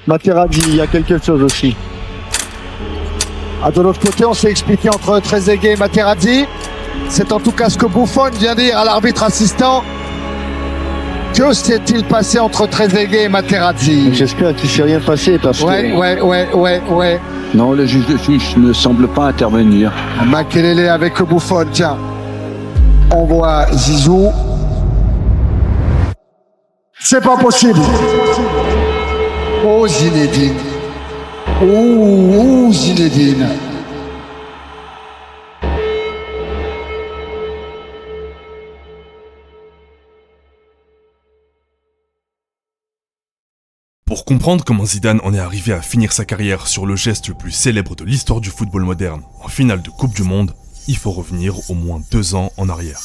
Materazzi, il y a quelque chose aussi. De l'autre côté, on s'est expliqué entre Trezeguet et Materazzi. C'est en tout cas ce que Buffon vient dire à l'arbitre assistant. Que s'est-il passé entre Trezeguet et Materazzi? J'espère qu'il ne s'est rien passé parce que... Ouais. Non, le juge de touche ne semble pas intervenir. Makelele avec Buffon, tiens. On voit Zizou. C'est pas possible. Oh Zinedine. Oh Zinedine. Pour comprendre comment Zidane en est arrivé à finir sa carrière sur le geste le plus célèbre de l'histoire du football moderne, en finale de Coupe du Monde, il faut revenir au moins 2 ans en arrière.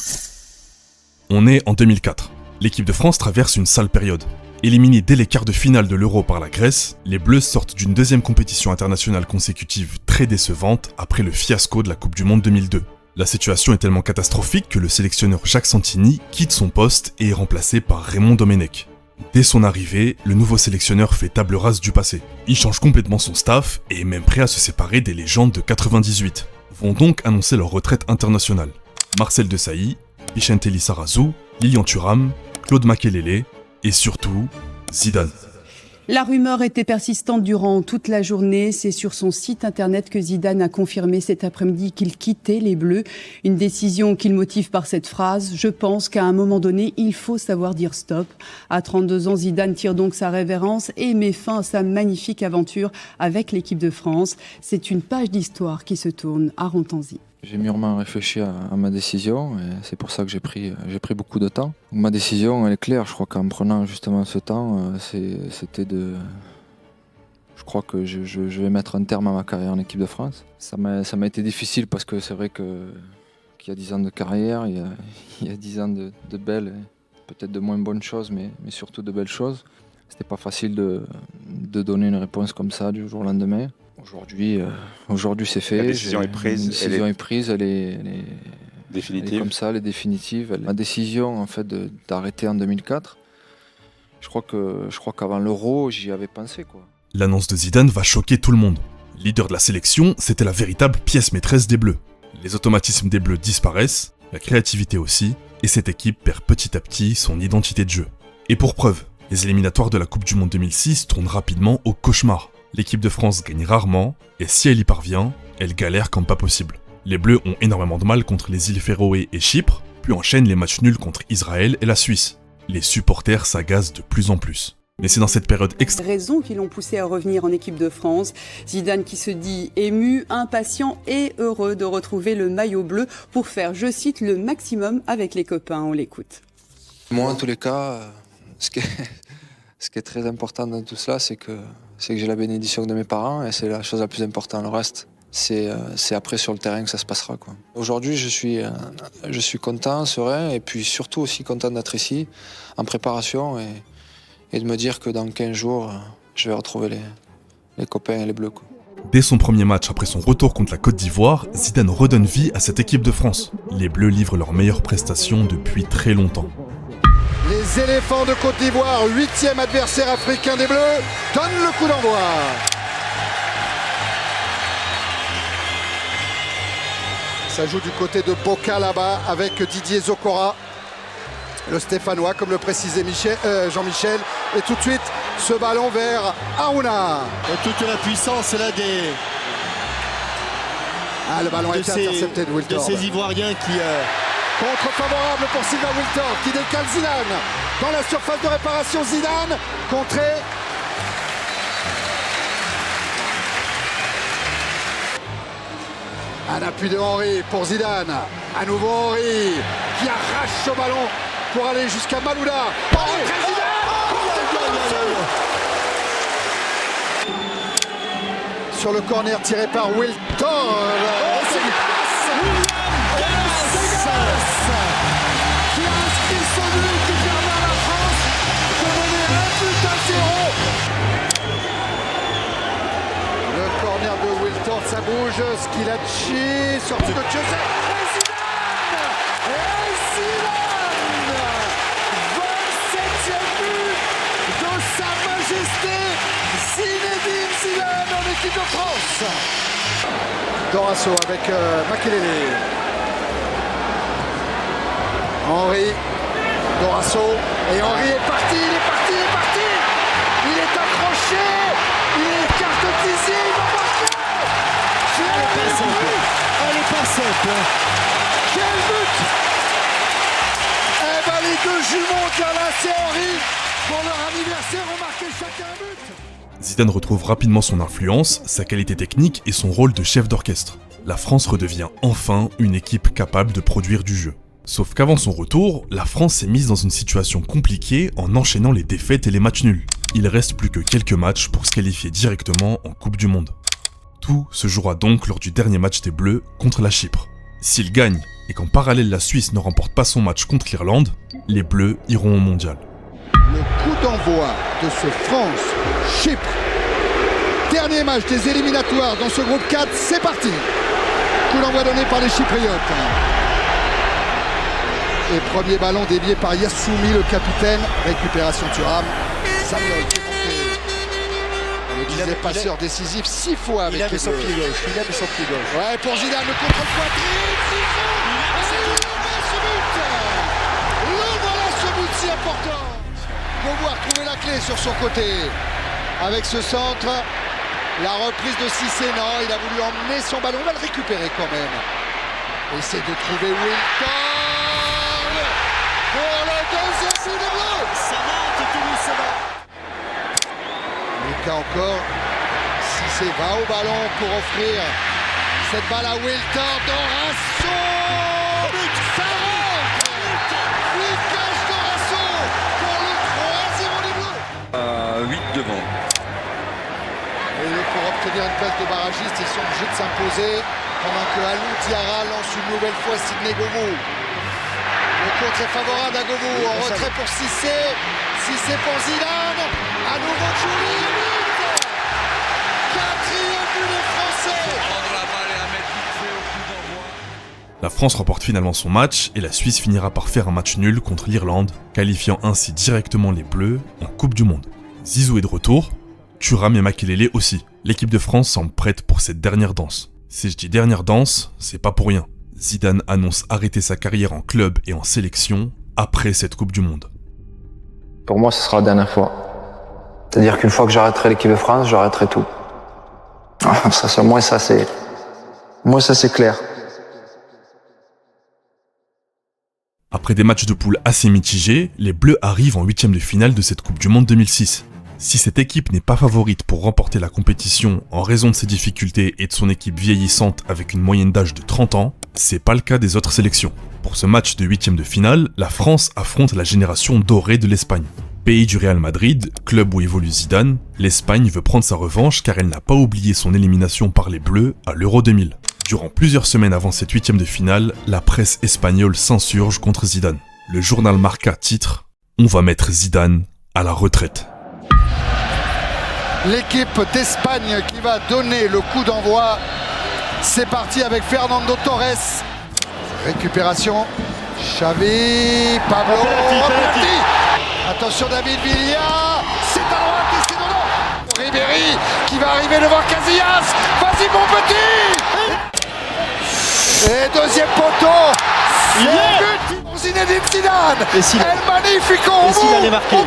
On est en 2004. L'équipe de France traverse une sale période. Éliminée dès les quarts de finale de l'Euro par la Grèce, les Bleus sortent d'une deuxième compétition internationale consécutive très décevante après le fiasco de la Coupe du Monde 2002. La situation est tellement catastrophique que le sélectionneur Jacques Santini quitte son poste et est remplacé par Raymond Domenech. Dès son arrivée, le nouveau sélectionneur fait table rase du passé. Il change complètement son staff et est même prêt à se séparer des légendes de 98. Vont donc annoncer leur retraite internationale. Marcel Desailly, Vicente Lizarazu, Lilian Thuram, Claude Makelele et surtout Zidane. La rumeur était persistante durant toute la journée. C'est sur son site internet que Zidane a confirmé cet après-midi qu'il quittait les Bleus. Une décision qu'il motive par cette phrase « Je pense qu'à un moment donné, il faut savoir dire stop ». À 32 ans, Zidane tire donc sa révérence et met fin à sa magnifique aventure avec l'équipe de France. C'est une page d'histoire qui se tourne à Rontanzi. J'ai mûrement réfléchi à ma décision et c'est pour ça que j'ai pris beaucoup de temps. Ma décision, elle est claire. Je crois qu'en prenant justement ce temps, c'était de... Je crois que je vais mettre un terme à ma carrière en équipe de France. Ça m'a été difficile parce que c'est vrai qu'il y a 10 ans de carrière, il y a 10 ans de belles, peut-être de moins bonnes choses, mais surtout de belles choses. C'était pas facile de donner une réponse comme ça du jour au lendemain. Aujourd'hui, c'est fait. La décision est prise. La décision est prise, elle est définitive. Elle est comme ça, elle est définitive. Ma décision en fait d'arrêter en 2004, je crois qu'avant l'Euro, j'y avais pensé, quoi. L'annonce de Zidane va choquer tout le monde. Leader de la sélection, c'était la véritable pièce maîtresse des Bleus. Les automatismes des Bleus disparaissent, la créativité aussi, et cette équipe perd petit à petit son identité de jeu. Et pour preuve, les éliminatoires de la Coupe du Monde 2006 tournent rapidement au cauchemar. L'équipe de France gagne rarement, et si elle y parvient, elle galère comme pas possible. Les Bleus ont énormément de mal contre les îles Féroé et Chypre, puis enchaînent les matchs nuls contre Israël et la Suisse. Les supporters s'agacent de plus en plus. Mais c'est dans cette période raisons qui l'ont poussé à revenir en équipe de France. Zidane qui se dit ému, impatient et heureux de retrouver le maillot bleu pour faire, je cite, le maximum avec les copains. On l'écoute. Moi, en tous les cas, ce qui est très important dans tout cela, c'est que j'ai la bénédiction de mes parents et c'est la chose la plus importante. Le reste, c'est après sur le terrain que ça se passera, quoi. Aujourd'hui, je suis content, serein et puis surtout aussi content d'être ici en préparation et de me dire que dans 15 jours, je vais retrouver les copains et les bleus, quoi. Dès son premier match après son retour contre la Côte d'Ivoire, Zidane redonne vie à cette équipe de France. Les Bleus livrent leurs meilleures prestations depuis très longtemps. Les éléphants de Côte d'Ivoire, 8e adversaire africain des Bleus, donnent le coup d'envoi. Ça joue du côté de Boca là-bas avec Didier Zokora, le Stéphanois comme le précisait Jean-Michel. Et tout de suite ce ballon vers Arouna. Et toute la puissance là le ballon a été intercepté de Wiltord. De ces Ivoiriens qui... Contre favorable pour Sylvain Wiltord qui décale Zidane. Dans la surface de réparation, Zidane contré. Un appui de Henry pour Zidane. À nouveau Henry qui arrache ce ballon pour aller jusqu'à Malouda. Sur le corner tiré par Wiltord. Qui a inscrit son but qui permet à la France de mener 1 but à 0. Le corner de Wiltord, ça bouge. Schilacci, sortie de José. Et Zidane 27e but de Sa Majesté Zinedine Zidane en équipe de France. Dorasso avec Makelele. Henry. Dorasso. Et Henry est parti, il est parti, il est parti. Il est accroché. Il écarte Tizi, il va marquer. Elle est pas simple. Elle est pas simple. Quel but. Eh ben les deux jumeaux Galas et Henry, pour leur anniversaire, ont marqué chacun un but. Zidane retrouve rapidement son influence, sa qualité technique et son rôle de chef d'orchestre. La France redevient enfin une équipe capable de produire du jeu. Sauf qu'avant son retour, la France s'est mise dans une situation compliquée en enchaînant les défaites et les matchs nuls. Il reste plus que quelques matchs pour se qualifier directement en Coupe du Monde. Tout se jouera donc lors du dernier match des Bleus contre la Chypre. S'ils gagnent et qu'en parallèle la Suisse ne remporte pas son match contre l'Irlande, les Bleus iront au Mondial. Le coup d'envoi de ce France-Chypre. Dernier match des éliminatoires dans ce groupe 4, c'est parti. Coup d'envoi donné par les Chypriotes. Et premier ballon dévié par Yassoumi, le capitaine. Récupération Thuram. Samuel qui est monté. On le disait, passeur décisif 6 fois avec les Bleus. Il avait son pied gauche. Ouais, pour Zidane, le contre-poitrine. Ce but si important. Beauvoir trouver la clé sur son côté. Avec ce centre, la reprise de Cissé, non, il a voulu emmener son ballon. On va le récupérer quand même. Essaie de trouver Wilton. Pour le deuxième but de bleu. Ça monte tout doucement. Lucas encore. Cissé va au ballon pour offrir cette balle à Wilton. Dorasso. Ça rentre. Lucas Dorasso pour le 3-0 des Bleus. 8 devant. Et pour obtenir une place de barragiste, ils sont obligés de s'imposer pendant que Alou Diarra lance une nouvelle fois Sidney Govou. Le contre est favorable à Govou, en retrait pour Cissé. Cissé pour Zidane. À nouveau Chouli, le but. Quatrième but des Français. La France remporte finalement son match et la Suisse finira par faire un match nul contre l'Irlande, qualifiant ainsi directement les Bleus en Coupe du Monde. Zizou est de retour, Thuram et Makelele aussi. L'équipe de France semble prête pour cette dernière danse. Si je dis dernière danse, c'est pas pour rien. Zidane annonce arrêter sa carrière en club et en sélection après cette Coupe du Monde. Pour moi, ce sera la dernière fois. C'est-à-dire qu'une fois que j'arrêterai l'équipe de France, j'arrêterai tout. Moi, ça c'est clair. Après des matchs de poule assez mitigés, les Bleus arrivent en 8e de finale de cette Coupe du Monde 2006. Si cette équipe n'est pas favorite pour remporter la compétition en raison de ses difficultés et de son équipe vieillissante avec une moyenne d'âge de 30 ans, c'est pas le cas des autres sélections. Pour ce match de 8e de finale, la France affronte la génération dorée de l'Espagne. Pays du Real Madrid, club où évolue Zidane, l'Espagne veut prendre sa revanche car elle n'a pas oublié son élimination par les Bleus à l'Euro 2000. Durant plusieurs semaines avant cette 8e de finale, la presse espagnole s'insurge contre Zidane. Le journal Marca titre « On va mettre Zidane à la retraite ». L'équipe d'Espagne qui va donner le coup d'envoi. C'est parti avec Fernando Torres. Récupération. Xavi, Pablo, penalty. Attention David Villa. C'est à droite et c'est dedans. Ribéry qui va arriver devant Casillas. Vas-y mon petit. Et deuxième poteau. Le but pour Zinedine Zidane. El Magnifico au bout.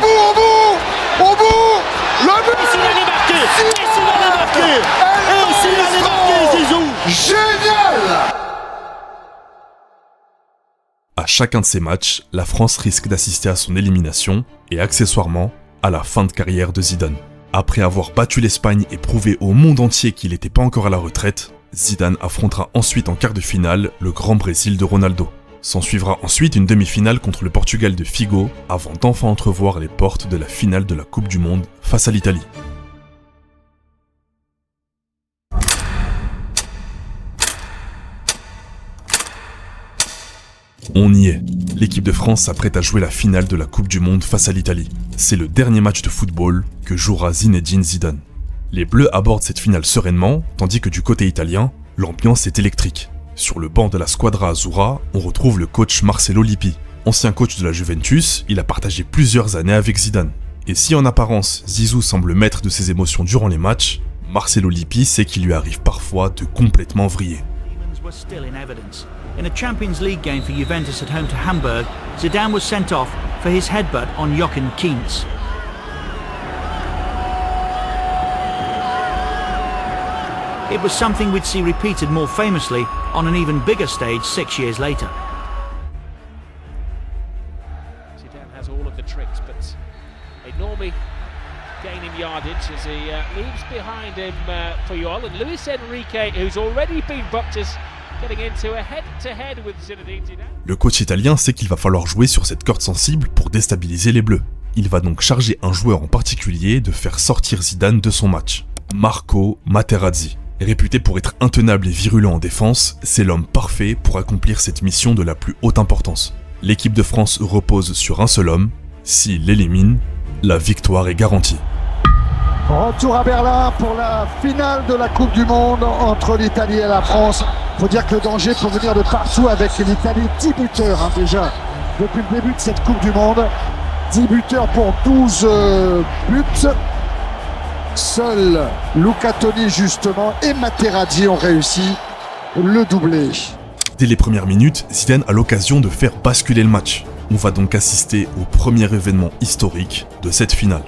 Au bout. Le but. Génial. À chacun de ces matchs, la France risque d'assister à son élimination et accessoirement à la fin de carrière de Zidane. Après avoir battu l'Espagne et prouvé au monde entier qu'il n'était pas encore à la retraite, Zidane affrontera ensuite en quart de finale le Grand Brésil de Ronaldo. S'en suivra ensuite une demi-finale contre le Portugal de Figo avant d'enfin entrevoir les portes de la finale de la Coupe du Monde face à l'Italie. On y est. L'équipe de France s'apprête à jouer la finale de la Coupe du Monde face à l'Italie. C'est le dernier match de football que jouera Zinedine Zidane. Les Bleus abordent cette finale sereinement, tandis que du côté italien, l'ambiance est électrique. Sur le banc de la Squadra Azzurra, on retrouve le coach Marcelo Lippi. Ancien coach de la Juventus, il a partagé plusieurs années avec Zidane. Et si en apparence, Zizou semble maître de ses émotions durant les matchs, Marcelo Lippi sait qu'il lui arrive parfois de complètement vriller. Were still in evidence. In a Champions League game for Juventus at home to Hamburg, Zidane was sent off for his headbutt on Jochen Kienz. It was something we'd see repeated more famously on an even bigger stage 6 years later. Zidane has all of the tricks, but Enormi gaining yardage as he leaves behind him Puyol, and Luis Enrique, who's already been booked, is getting into a head-to-head with Zinedine Zidane. Le coach italien sait qu'il va falloir jouer sur cette corde sensible pour déstabiliser les Bleus. Il va donc charger un joueur en particulier de faire sortir Zidane de son match, Marco Materazzi. Réputé pour être intenable et virulent en défense, c'est l'homme parfait pour accomplir cette mission de la plus haute importance. L'équipe de France repose sur un seul homme. S'il l'élimine, la victoire est garantie. Retour à Berlin pour la finale de la Coupe du Monde entre l'Italie et la France. Il faut dire que le danger peut venir de partout avec l'Italie. 10 buteurs déjà depuis le début de cette Coupe du Monde. 10 buteurs pour 12 buts. Seuls Luca Toni justement et Materazzi ont réussi le doublé. Dès les premières minutes, Zidane a l'occasion de faire basculer le match. On va donc assister au premier événement historique de cette finale.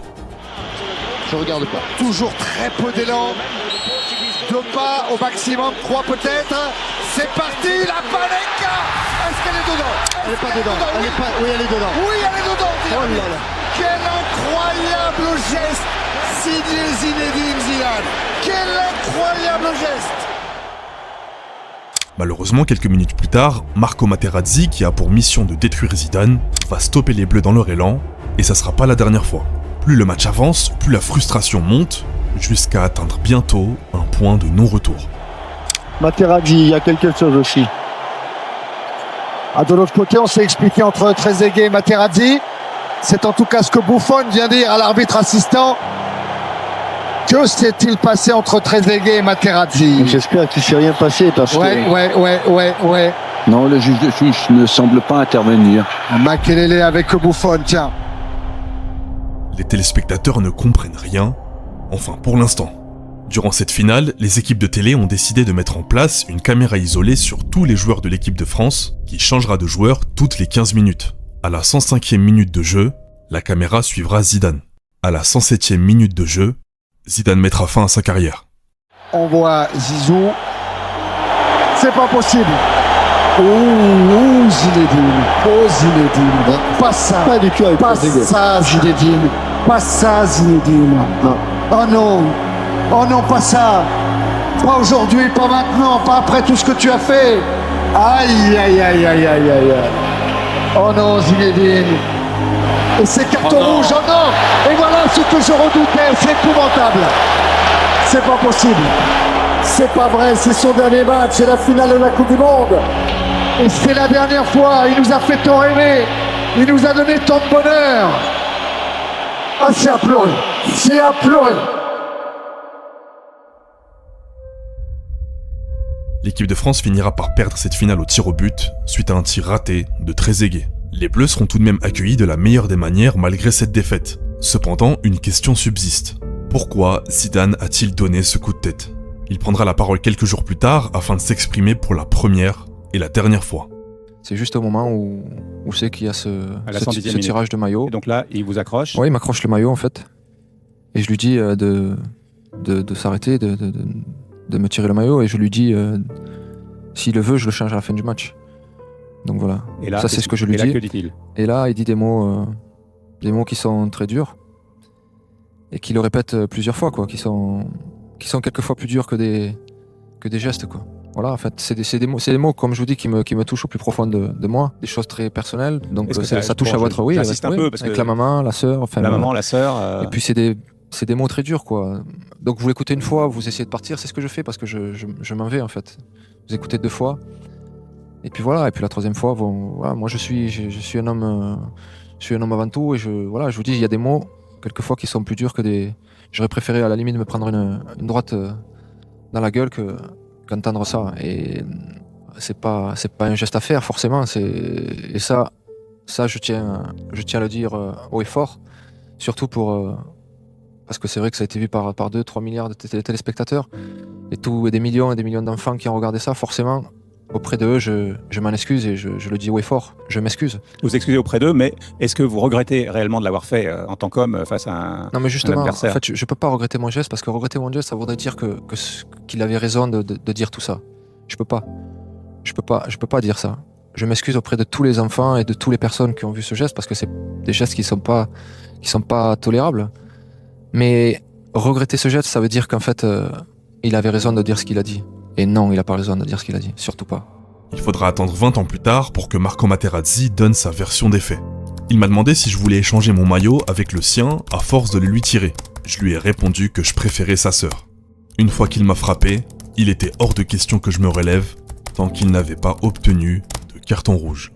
Je regarde pas. Toujours très peu d'élan. 2 pas au maximum, 3 peut-être. C'est parti, la Panenka. Est-ce qu'elle est dedans? Elle est pas dedans. Elle est pas... Oui, elle est dedans. Oui, elle est dedans. Oh là là. Quel incroyable geste signé Zinedine Zidane. Quel incroyable geste. Malheureusement, quelques minutes plus tard, Marco Materazzi, qui a pour mission de détruire Zidane, va stopper les Bleus dans leur élan, et ça sera pas la dernière fois. Plus le match avance, plus la frustration monte, jusqu'à atteindre bientôt un point de non-retour. Materazzi, il y a quelque chose aussi. De l'autre côté, on s'est expliqué entre Trezeguet et Materazzi. C'est en tout cas ce que Buffon vient dire à l'arbitre assistant. Que s'est-il passé entre Trezeguet et Materazzi? J'espère qu'il ne s'est rien passé parce que... Ouais. Non, le juge de touche ne semble pas intervenir. Makelele avec Buffon, tiens. Les téléspectateurs ne comprennent rien, enfin pour l'instant. Durant cette finale, les équipes de télé ont décidé de mettre en place une caméra isolée sur tous les joueurs de l'équipe de France, qui changera de joueur toutes les 15 minutes. À la 105e minute de jeu, la caméra suivra Zidane. À la 107e minute de jeu, Zidane mettra fin à sa carrière. On voit Zizou. C'est pas possible. Zinedine. Zinedine. Pas ça. Pas du tout avec Pas Trezeguet. ça, Zinedine. Pas ça, Zinedine. Non. Oh non. Oh non, pas ça. Pas aujourd'hui, pas maintenant, pas après tout ce que tu as fait. Aïe. Oh non, Zinedine. Et c'est carton rouge, oh non. Et voilà ce que je redoutais, c'est épouvantable. C'est pas possible. C'est pas vrai, c'est son dernier match, c'est la finale de la Coupe du Monde. Et c'est la dernière fois, il nous a fait tant rêver. Il nous a donné tant de bonheur. Ah, c'est à pleurer. C'est à pleurer. L'équipe de France finira par perdre cette finale au tir au but, suite à un tir raté de Trezeguet. Les Bleus seront tout de même accueillis de la meilleure des manières malgré cette défaite. Cependant, une question subsiste. Pourquoi Zidane a-t-il donné ce coup de tête? Il prendra la parole quelques jours plus tard afin de s'exprimer pour la première et la dernière fois. C'est juste au moment où c'est qu'il y a ce tirage de maillot. Et donc là, il vous accroche. Oui, il m'accroche le maillot en fait. Et je lui dis de s'arrêter, de me tirer le maillot. Et je lui dis, s'il le veut, je le change à la fin du match. Donc voilà, Et là, ça c'est ce que je lui et là, dis. que dit-il? Et là, il dit des mots qui sont très durs. Et qu'il le répète plusieurs fois, quoi. Qui sont quelquefois plus durs que des gestes, quoi. Voilà, en fait, c'est des mots, comme je vous dis, qui me touchent au plus profond de moi, des choses très personnelles. Donc Est-ce que ça touche à votre j'insiste un peu parce avec que la maman, la sœur, enfin. La voilà. maman, la sœur. Et puis c'est des mots très durs, quoi. Donc vous l'écoutez une fois, vous essayez de partir, c'est ce que je fais parce que je m'en vais en fait. Vous écoutez 2 fois, et puis voilà, et puis la 3e fois, bon, voilà, moi je suis un homme, avant tout, et je vous dis, il y a des mots quelquefois qui sont plus durs que des. J'aurais préféré à la limite me prendre une droite dans la gueule qu'entendre ça. Et c'est pas un geste à faire forcément. Et ça je tiens à le dire haut et fort. Surtout parce que c'est vrai que ça a été vu par 2-3 milliards de téléspectateurs et des millions d'enfants qui ont regardé ça. Forcément, auprès d'eux, je m'en excuse et je le dis haut et fort. Je m'excuse. Vous excusez auprès d'eux, mais est-ce que vous regrettez réellement de l'avoir fait en tant qu'homme face à Non, mais justement, un adversaire ? en fait, je peux pas regretter mon geste parce que regretter mon geste, ça voudrait dire qu'il avait raison de dire tout ça. Je peux pas dire ça. Je m'excuse auprès de tous les enfants et de toutes les personnes qui ont vu ce geste parce que c'est des gestes qui sont pas tolérables. Mais regretter ce geste, ça veut dire qu'en fait, il avait raison de dire ce qu'il a dit. Et non, il a pas raison de dire ce qu'il a dit, surtout pas. Il faudra attendre 20 ans plus tard pour que Marco Materazzi donne sa version des faits. Il m'a demandé si je voulais échanger mon maillot avec le sien à force de le lui tirer. Je lui ai répondu que je préférais sa sœur. Une fois qu'il m'a frappé, il était hors de question que je me relève tant qu'il n'avait pas obtenu de carton rouge.